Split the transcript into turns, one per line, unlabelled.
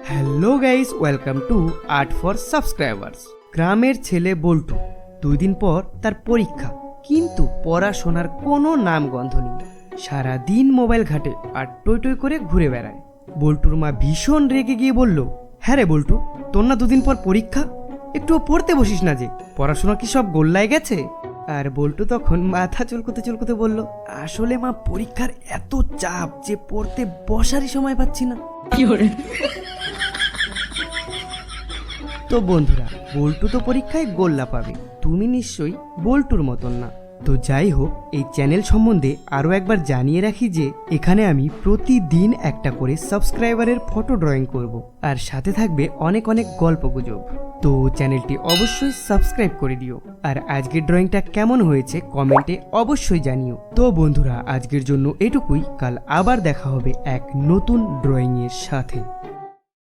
Hello guys, welcome to art for subscribers. গ্রামের ছেলে বল্টু 2 দিন পর তার পরীক্ষা, কিন্তু পড়াশোনার কোনো নাম গন্ধ নেই। সারাদিন মোবাইল ঘাটে আর টই টই করে ঘুরে বেড়ায়। বল্টুর মা ভীষণ রেগে গিয়ে বলল, হ্যাঁ রে বল্টু, তোর না 2 দিন পর পরীক্ষা, একটুও পড়তে বসিস না যে, পড়াশোনা কি সব গোল্লায় গেছে? আর বল্টু তখন মাথা চুলকোতে চুলকোতে বলল, আসলে মা, পরীক্ষার এত চাপ যে পড়তে বসারই সময় পাচ্ছি না। তো বন্ধুরা, বল্টু তো পরীক্ষায় গোল্লা পাবে, তুমি নিশ্চয়ই বল্টুর মতন না। তো যাই হোক, এই চ্যানেল সম্বন্ধে আরও একবার জানিয়ে রাখি যে এখানে আমি প্রতিদিন একটা করে সাবস্ক্রাইবারের ফটো ড্রয়িং করব, আর সাথে থাকবে অনেক অনেক গল্পগুজব। তো চ্যানেলটি অবশ্যই সাবস্ক্রাইব করে দিও, আর আজকের ড্রয়িংটা কেমন হয়েছে কমেন্টে অবশ্যই জানিও। তো বন্ধুরা, আজকের জন্য এটুকুই, কাল আবার দেখা হবে এক নতুন ড্রয়িংয়ের সাথে।